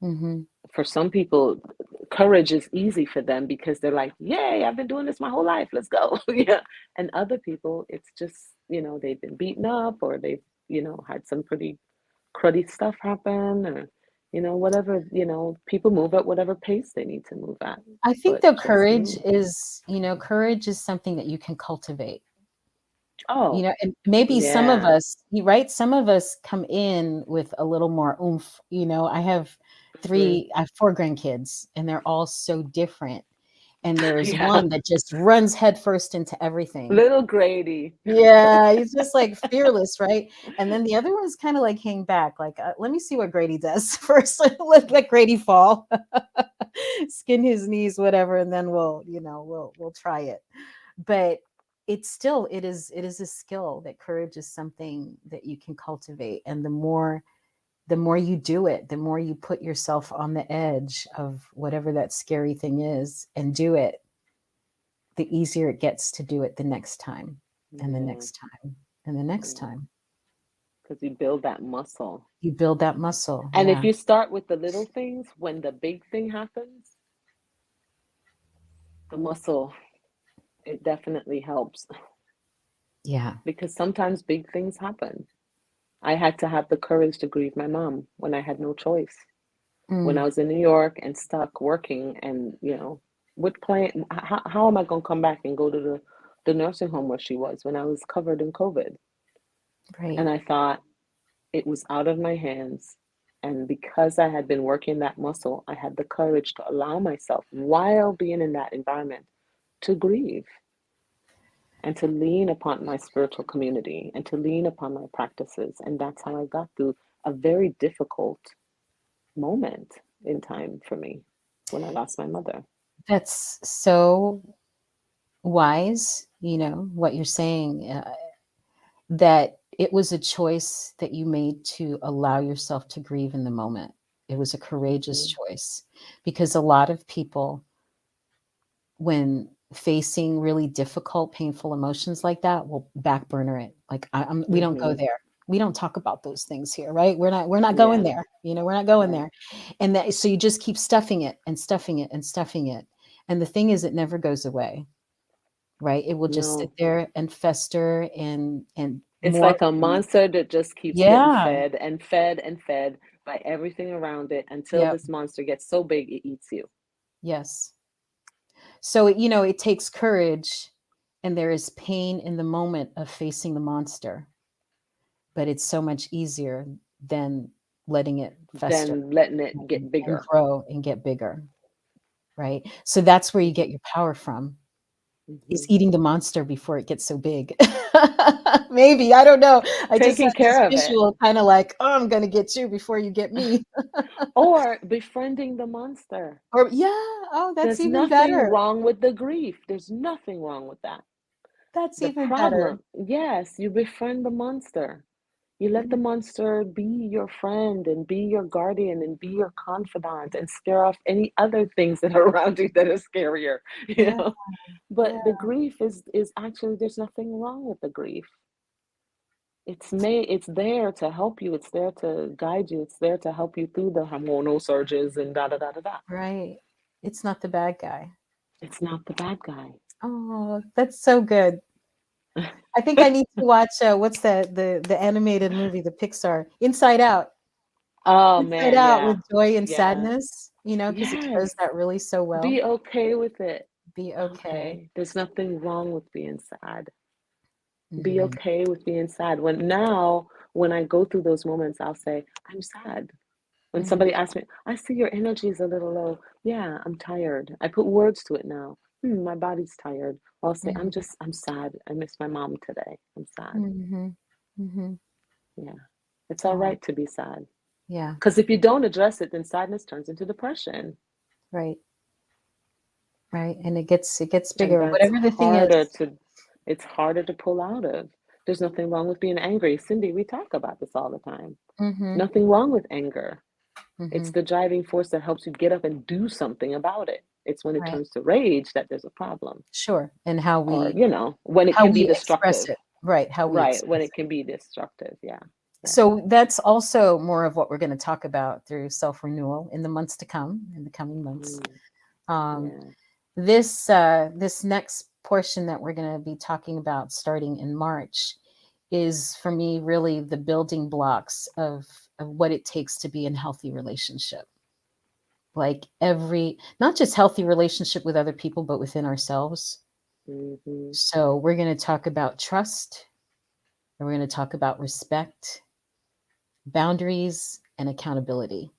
Hmm. For some people, courage is easy for them because they're like, yay, I've been doing this my whole life. Let's go. Yeah. And other people, it's just, they've been beaten up or they've, had some pretty cruddy stuff happen or, whatever, people move at whatever pace they need to move at. I think But the just courage is something that you can cultivate. oh, And maybe some of yeah. us, right? Some of us come in with a little more oomph. I have Mm. I have 4 grandkids, and they're all so different. And there's Yeah. one that just runs headfirst into everything. Little Grady. Yeah, he's just like fearless, right? And then the other one's kind of like hang back, like, let me see what Grady does first. Let Grady fall, skin his knees, whatever, and then we'll try it. But it is a skill. That courage is something that you can cultivate, and the more you do it, the more you put yourself on the edge of whatever that scary thing is and do it, the easier it gets to do it the next time and the Yeah. next time and the next Yeah. time. Because you build that muscle. You build that muscle. And if Yeah. you start with the little things, when the big thing happens, the muscle, it definitely helps Yeah. because sometimes big things happen. I had to have the courage to grieve my mom when I had no choice. When I Mm, was in New York and stuck working and, with plan, how am I going to come back and go to the nursing home where she was when I was covered in COVID? right. And I thought it was out of my hands. And because I had been working that muscle, I had the courage to allow myself, while being in that environment, to grieve and to lean upon my spiritual community and to lean upon my practices. And that's how I got through a very difficult moment in time for me when I lost my mother. That's so wise, what you're saying, that it was a choice that you made to allow yourself to grieve in the moment. It was a courageous Mm-hmm. choice, because a lot of people, when facing really difficult, painful emotions like that, will back burner it. Like, we don't go Mm-hmm. there. We don't talk about those things here, right? We're not going Yeah, there. We're not going right. there. And that, so you just keep stuffing it and stuffing it and stuffing it. And the thing is, it never goes away, right? It will just sit No, there and fester and it's more. like a monster that just keeps getting Yeah. fed and fed and fed by everything around it until Yep. this monster gets so big it eats you. Yes. So, it takes courage, and there is pain in the moment of facing the monster, but it's so much easier than letting it fester Then letting it and, get and bigger. grow and get bigger, right? So that's where you get your power from, is Hmm. eating the monster before it gets so big. Maybe, I don't know. I just had Taking this care of it. visual, kind of like, oh, I'm going to get you before you get me. Or befriending the monster. Or, yeah, oh, that's There's even nothing better. wrong with the grief. There's nothing wrong with that. That's The even better. problem, yes, you befriend the monster. You let the Yeah. monster be your friend and be your guardian and be your confidant and scare off any other things that are around you that are scarier, you Yeah. know. Yeah. But the grief is actually, there's nothing wrong with the grief. It's there to help you, it's there to guide you, it's there to help you through the hormonal surges and da da da da da. Right. It's not the bad guy. It's not the bad guy. Oh, that's so good. I think I need to watch, what's the animated movie, the Pixar, Inside Out. Oh Inside man, Out, yeah. with joy and Yes. sadness, because it shows Yes. that really so well. Be okay with it. Be okay. Okay. There's nothing wrong with being sad. Be Mhm, okay with being sad. When I go through those moments, I'll say, I'm sad. When mhm, somebody asks me, I see your energy is a little low. Yeah, I'm tired. I put words to it now. My body's tired. I'll say, mhm, I'm sad. I miss my mom today. I'm sad. mhm, mhm. Yeah. It's all Oh, right to be sad. yeah, Because if you don't address it, then sadness turns into depression. right, right, and it gets And bigger, that's whatever the thing harder is. to, it's harder to pull out of. There's nothing wrong with being angry. Cindy, we talk about this all the time. Mhm, Nothing wrong with anger. It's mhm, the driving force that helps you get up and do something about it. It's when it right, turns to rage that there's a problem. sure, and how Or, we when it how can be we express destructive. it, right, how we Right. When express it it. can be destructive. Yeah. Yeah. So that's also more of what we're gonna talk about through self-renewal in the months to come, in the coming months. Mm, Um, yeah. this next portion that we're going to be talking about starting in March is, for me, really the building blocks of what it takes to be in healthy relationship. Like, not just healthy relationship with other people, but within ourselves. Hmm. So we're going to talk about trust, and we're going to talk about respect, boundaries, and accountability.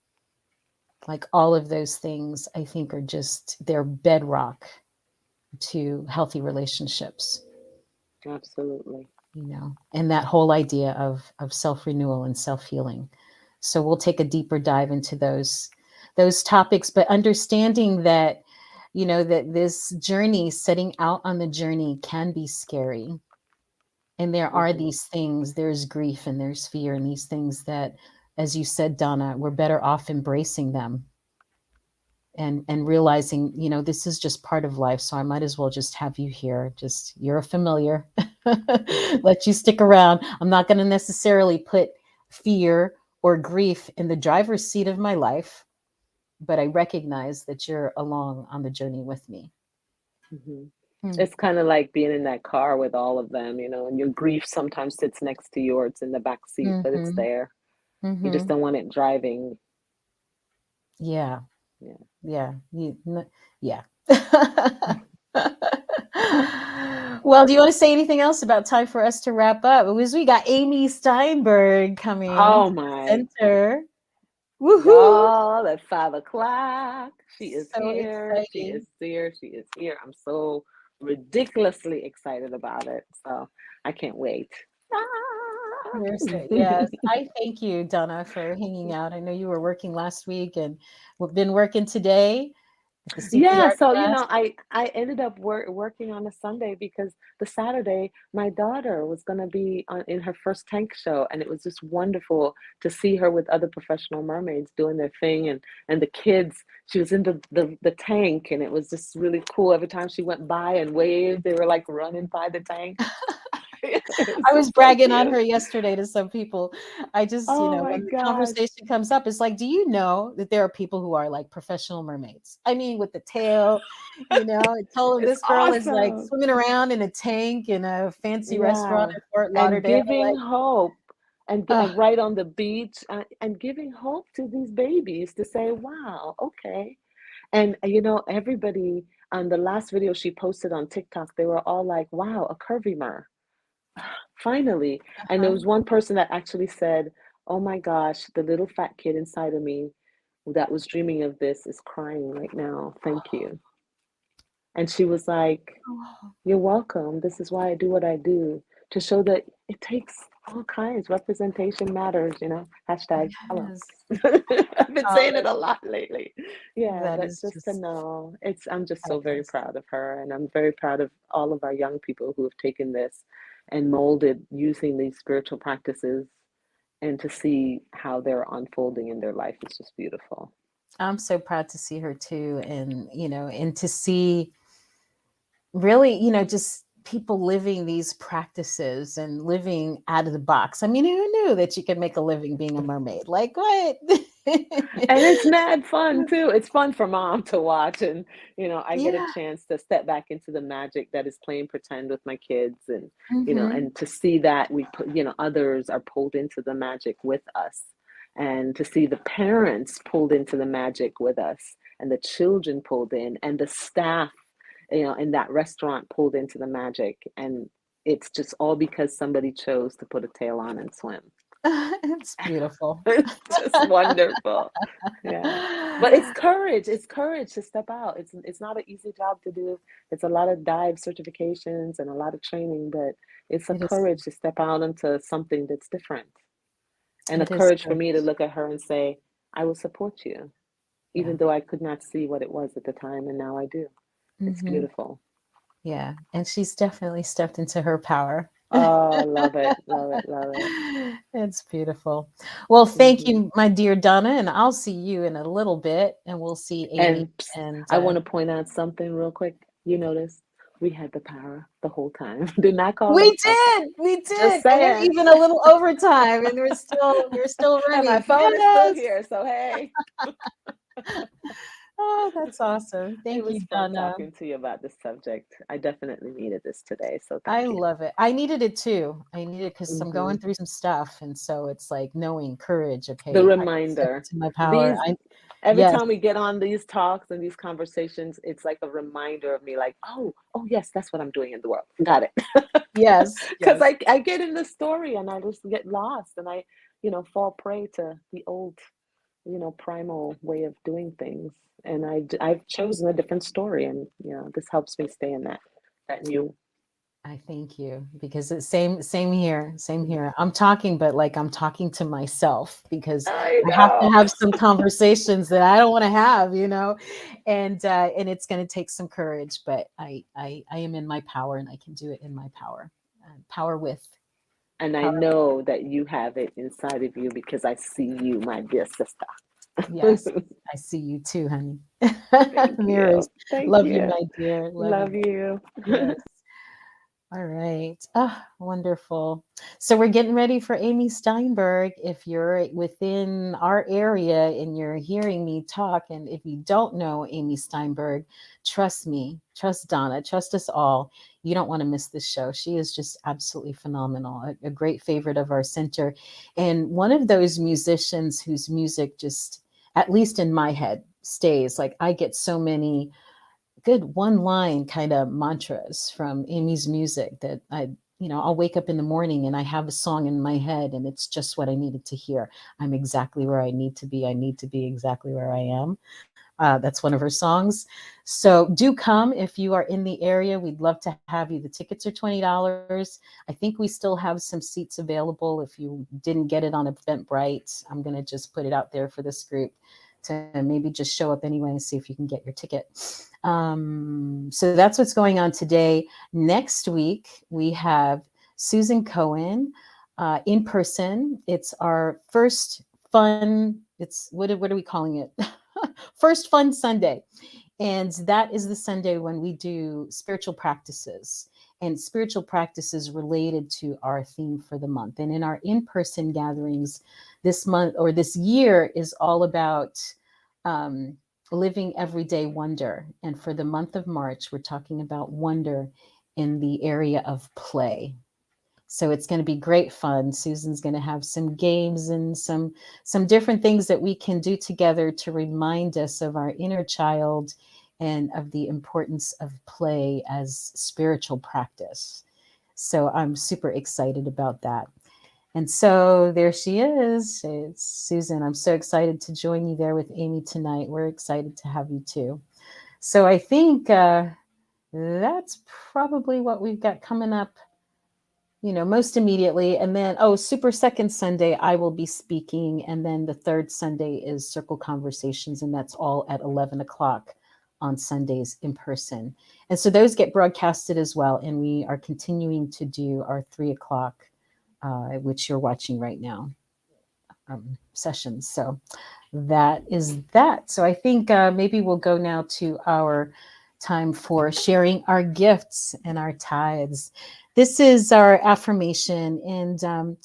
Like all of those things, I think are just, they're bedrock to healthy relationships, Absolutely. and that whole idea of self-renewal and self-healing. So we'll take a deeper dive into those topics, but understanding that, that this journey, setting out on the journey, can be scary. And there are Hmm. these things, there's grief and there's fear and these things that, as you said, Donna, we're better off embracing them and realizing, this is just part of life. So I might as well just have you here. Just, you're a familiar. Let you stick around. I'm not going to necessarily put fear or grief in the driver's seat of my life, but I recognize that you're along on the journey with me. Hmm. Mm. It's kind of like being in that car with all of them, and your grief sometimes sits next to you or it's in the back seat, but it's Mm-hmm. there. You just Mm-hmm. don't want it driving. Yeah. Yeah. Yeah. Yeah. Well, do you want to say anything else about time for us to wrap up? Because we got Amy Steinberg coming Oh to the my, center. Woohoo! y'all, at 5 o'clock. She is So here. She is exciting. here. She is here. I'm so ridiculously excited about it. So I can't wait. We're so, yes. I thank you, Donna, for hanging out. I know you were working last week and we've been working today at the Yeah, CPR so class. I ended up working on a Sunday because the Saturday my daughter was going to be in her first tank show, and it was just wonderful to see her with other professional mermaids doing their thing, and the kids. She was in the tank, and it was just really cool. Every time she went by and waved, they were like running by the tank. It was I was just so bragging on cute. her yesterday to some people. I just, Oh my when the gosh. conversation comes up, it's like, do you know that there are people who are like professional mermaids? I mean, with the tail, I told them It's this girl is like awesome. swimming around in a tank in a fancy restaurant Yeah, in Fort and Lauderdale. giving Like, hope oh, and right on the beach and giving hope to these babies to say, wow, okay. And everybody on the last video she posted on TikTok, they were all like, wow, a curvy mer, finally. And there uh-huh. was one person that actually said, oh my gosh, the little fat kid inside of me that was dreaming of this is crying right now. Thank you. And she was like, Oh, you're welcome. This is why I do what I do, to show that it takes all kinds. Representation matters, Hashtag hello. yes. I've been Oh, saying it a lot lately. Yeah, that but is just to just know, I'm just so very priceless. proud of her. And I'm very proud of all of our young people who have taken this and molded using these spiritual practices, and to see how they're unfolding in their life is just beautiful. I'm so proud to see her too. And to see really, just people living these practices and living out of the box. I mean, who knew that you could make a living being a mermaid? Like, what? And it's mad fun too. It's fun for mom to watch, and I get a Yeah. chance to step back into the magic that is playing pretend with my kids, and Hmm. and to see that we put, others are pulled into the magic with us, and to see the parents pulled into the magic with us, and the children pulled in, and the staff, in that restaurant pulled into the magic, and it's just all because somebody chose to put a tail on and swim. It's beautiful. It's just wonderful. Yeah. But it's courage. It's courage to step out. It's not an easy job to do. It's a lot of dive certifications and a lot of training, but it's a It is. courage to step out into something that's different. And a It is courage for me to courage. look at her and say, I will support you, Yeah. even though I could not see what it was at the time, and now I do. It's Hmm. beautiful. Yeah. And she's definitely stepped into her power. Oh, love it, love it, love it. It's beautiful. Well, thank Hmm. you, my dear Donna, and I'll see you in a little bit, and we'll see Amy. And psst, And I want to point out something real quick. You notice we had the power the whole time. Did not call we it. Okay. did, we Just did, and we're saying. even a little overtime, and we're still And my running. phone is still Yes. here. So, hey, Oh, that's awesome. it Thank was you, fun Donna. talking to you about this subject. I definitely needed this today. So, I thank you. love it. I needed it too. I needed it because I'm Hmm. going through some stuff, and so it's like knowing courage. The Okay, I can step reminder. into my power. These, I every Yes, time we get on these talks and these conversations, it's like a reminder of me, like, oh, yes, that's what I'm doing in the world. Got it. yes, Because yes. I get in the story and I just get lost, and I fall prey to the old, primal way of doing things. And I've chosen a different story, and this helps me stay in that new. I thank you because it's same here, same Mhm. here. I'm talking, but like I'm talking to myself because I I have to know. have some conversations that I don't want to have, and it's going to take some courage, but I am in my power and I can do it in my power, power with And I power. know that you have it inside of you because I see you, my dear sister. Yes, I see you too, honey. Thank you. Mirrors, Thank love you, you. my dear, love you. Love you. Yes. All right. Ah, wonderful. So we're getting ready for Amy Steinberg. If you're within our area and you're hearing me talk, and if you don't know Amy Steinberg, trust me, trust Donna, trust us all. You don't want to miss this show. She is just absolutely phenomenal, a great favorite of our center, and one of those musicians whose music just, at least in my head, stays. Like I get so many good one line kind of mantras from Amy's music that I'll wake up in the morning and I have a song in my head and it's just what I needed to hear. I'm exactly where I need to be. I need to be exactly where I am. That's one of her songs. So do come if you are in the area. We'd love to have you. The tickets are $20. I think we still have some seats available. If you didn't get it on Eventbrite, I'm going to just put it out there for this group to maybe just show up anyway and see if you can get your ticket. So that's what's going on today. Next week, we have Susan Cohen in person. It's our first fun, what are we calling it? First Fun Sunday. And that is the Sunday when we do spiritual practices and spiritual practices related to our theme for the month. And in our in person gatherings this month or this year is all about um, living everyday wonder. And for the month of March, we're talking about wonder in the area of play. So it's going to be great fun. Susan's going to have some games and some different things that we can do together to remind us of our inner child and of the importance of play as spiritual practice. So I'm super excited about that. And so there she is. It's Susan. I'm so excited to join you there with Amy tonight. We're excited to have you too. So I think that's probably what we've got coming up, most immediately. And then, Super Second Sunday, I will be speaking. And then the third Sunday is Circle Conversations, and that's all at 11 o'clock on Sundays in person. And so those get broadcasted as well. And we are continuing to do our 3 o'clock, which you're watching right now, sessions. So that is that. So I think maybe we'll go now to our time for sharing our gifts and our tithes. This is our affirmation, and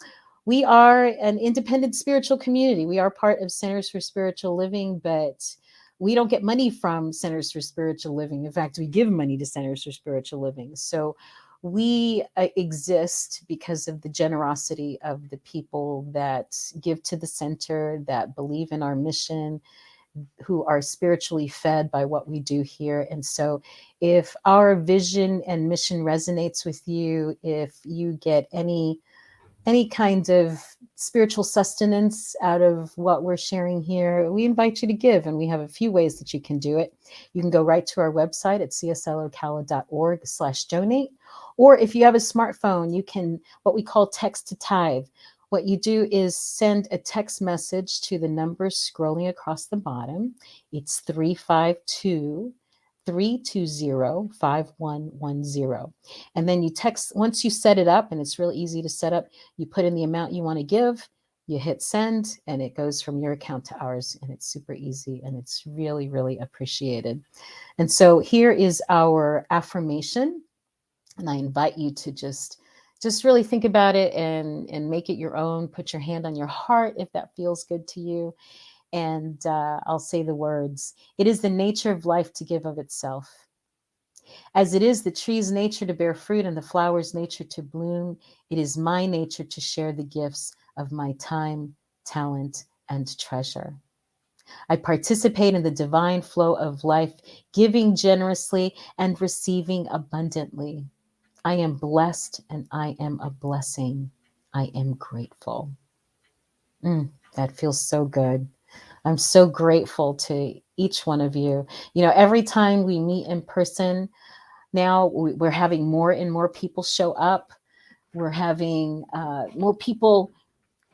we are an independent spiritual community. We are part of Centers for Spiritual Living, but we don't get money from Centers for Spiritual Living. In fact, we give money to Centers for Spiritual Living. So we exist because of the generosity of the people that give to the center, that believe in our mission, who are spiritually fed by what we do here. And so if our vision and mission resonates with you, if you get any kind of spiritual sustenance out of what we're sharing here, we invite you to give. And we have a few ways that you can do it. You can go right to our website at cslocala.org/donate. Or if you have a smartphone, you can what we call text to tithe. What you do is send a text message to the number scrolling across the bottom. It's 352-320-5110. And then you text, once you set it up, and it's really easy to set up, you put in the amount you want to give, you hit send, and it goes from your account to ours. And it's super easy and it's really, really appreciated. And so here is our affirmation. And I invite you to just really think about it and make it your own. Put your hand on your heart if that feels good to you. And I'll say the words. It is the nature of life to give of itself. As it is the tree's nature to bear fruit and the flower's nature to bloom, it is my nature to share the gifts of my time, talent, and treasure. I participate in the divine flow of life, giving generously and receiving abundantly. I am blessed and I am a blessing. I am grateful. That feels so good. I'm so grateful to each one of you. You know, every time we meet in person, now we're having more and more people show up. We're having more people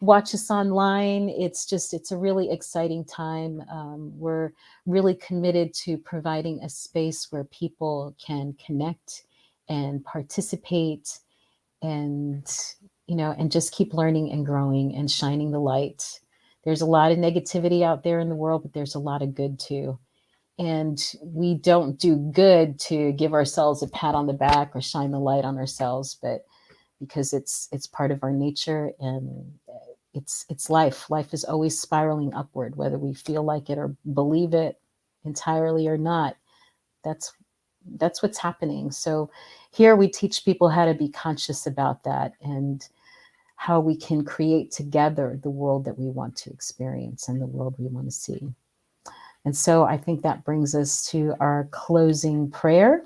watch us online. It's a really exciting time. We're really committed to providing a space where people can connect and participate and, you know, and just keep learning and growing and shining the light. There's a lot of negativity out there in the world, but there's a lot of good too. And we don't do good to give ourselves a pat on the back or shine the light on ourselves, but because it's part of our nature, and it's life. Life is always spiraling upward, whether we feel like it or believe it entirely or not. That's that's what's happening. So here we teach people how to be conscious about that, and how we can create together the world that we want to experience and the world we want to see. And so I think that brings us to our closing prayer.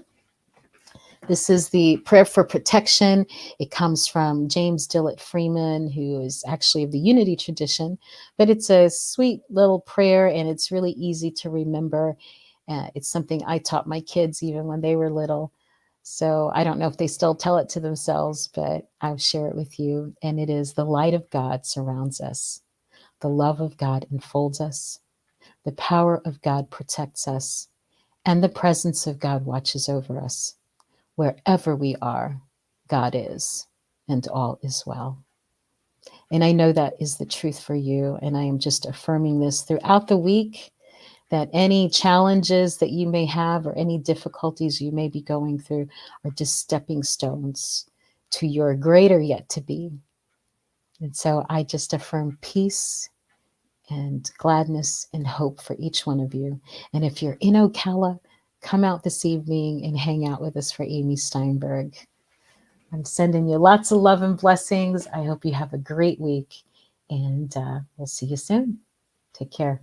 This is the prayer for protection. It comes from James Dillett Freeman, who is actually of the Unity tradition, but it's a sweet little prayer and it's really easy to remember. It's something I taught my kids even when they were little. So I don't know if they still tell it to themselves, but I'll share it with you. And it is: the light of God surrounds us. The love of God enfolds us. The power of God protects us. And the presence of God watches over us. Wherever we are, God is, and all is well. And I know that is the truth for you. And I am just affirming this throughout the week, that any challenges that you may have or any difficulties you may be going through are just stepping stones to your greater yet to be. And so I just affirm peace and gladness and hope for each one of you. And if you're in Ocala, come out this evening and hang out with us for Amy Steinberg. I'm sending you lots of love and blessings. I hope you have a great week, and we'll see you soon. Take care.